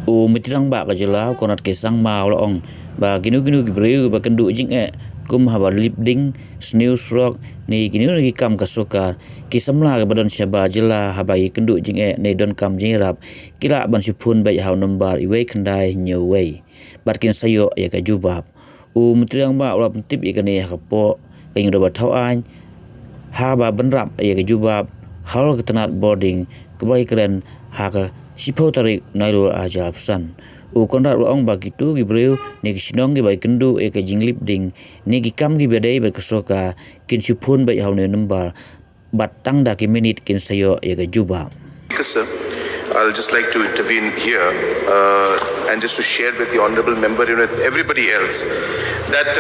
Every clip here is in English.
O mitrang ba ka jela Conrad ke sang mau la ong ba ginu ki breu ba kendu jing kum Haba lip ding snooze rock ni ginu ki kam ka Sorkar ki samla ka badon Shabar jela Haba i kendu jing ne don kam jing rap kila ban si Phun ba hau number iwe khandai nyo wei bat kin sayo ya ka jubab o mitrang ba ula tip i ka ne ka po ka ngi do ba thau an Haba ban rap ya ka jubab haul ka tanat boarding ka bai kren ha ka Sipau tarik nailo aja pesan. U Conrad ong bagi tu gibreu ni sinong gi bai kendu ke jinglip ding ni gi kam gi bedai ba kesoka kin si Phun bai haune number batang da ki minute kin sayo ya ga juba. Sir, I'll just like to intervene here and just to share with the honourable member and with everybody else that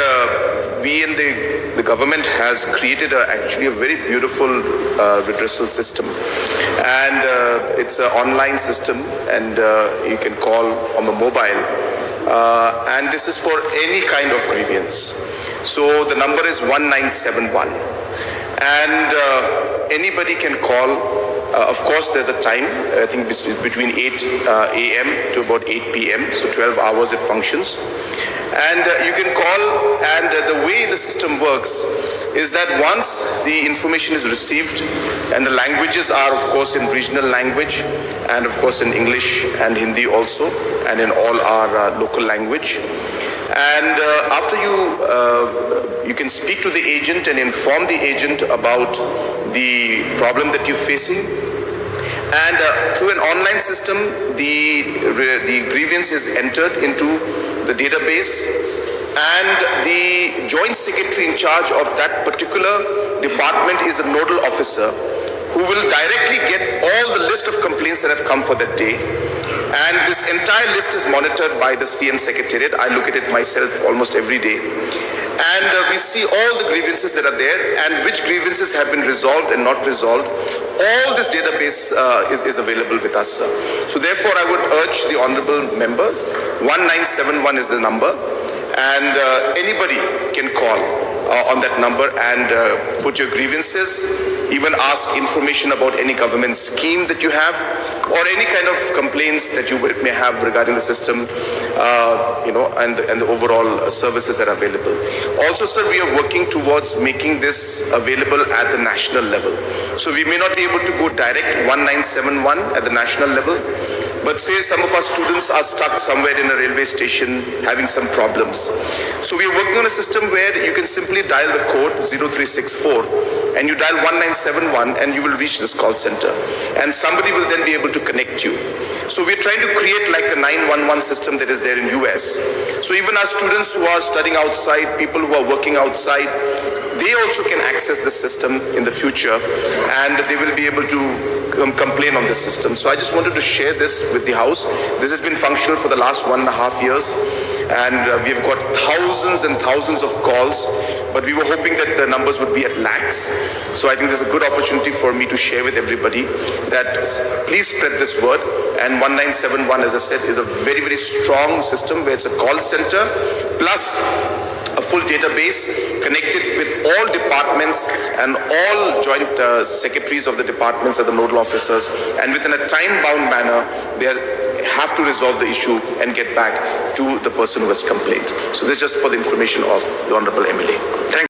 we in the government has created actually a very beautiful redressal system, and it's an online system, and you can call from a mobile, and this is for any kind of grievance. So the number is 1971, and anybody can call. Of course, there's a time, I think it's between 8 a.m. to about 8 p.m., so 12 hours it functions. And you can call, and the way the system works is that once the information is received, and the languages are, of course, in regional language, and of course in English and Hindi also, and in all our local language. And after you can speak to the agent and inform the agent about the problem that you're facing. And through an online system, the grievance is entered into the database, and the joint secretary in charge of that particular department is a nodal officer who will directly get all the list of complaints that have come for that day. And this entire list is monitored by the CM Secretariat. I look at it myself almost every day. And we see all the grievances that are there and which grievances have been resolved and not resolved. All this database is available with us, sir. So therefore, I would urge the honourable member, 1971 is the number, and anybody can call on that number and put your grievances, even ask information about any government scheme that you have, or any kind of complaints that you may have regarding the system, and the overall services that are available. Also, sir, we are working towards making this available at the national level. So we may not be able to go direct 1971 at the national level, but say some of our students are stuck somewhere in a railway station having some problems. So we are working on a system where you can simply dial the code 0364 and you dial 1971 and you will reach this call center. And somebody will then be able to connect you. So we're trying to create like the 911 system that is there in US. So even our students who are studying outside, people who are working outside, they also can access the system in the future, and they will be able to complain on the system. So I just wanted to share this with the House. This has been functional for the last 1.5 years, and we've got thousands and thousands of calls, but we were hoping that the numbers would be at lakhs. So I think there's a good opportunity for me to share with everybody that please spread this word. And 1971, as I said, is a very, very strong system where it's a call center plus a full database connected with all departments and all joint secretaries of the departments and the nodal officers, and within a time-bound manner, they have to resolve the issue and get back to the person who has complained. So this is just for the information of the Honorable MLA. Thank you.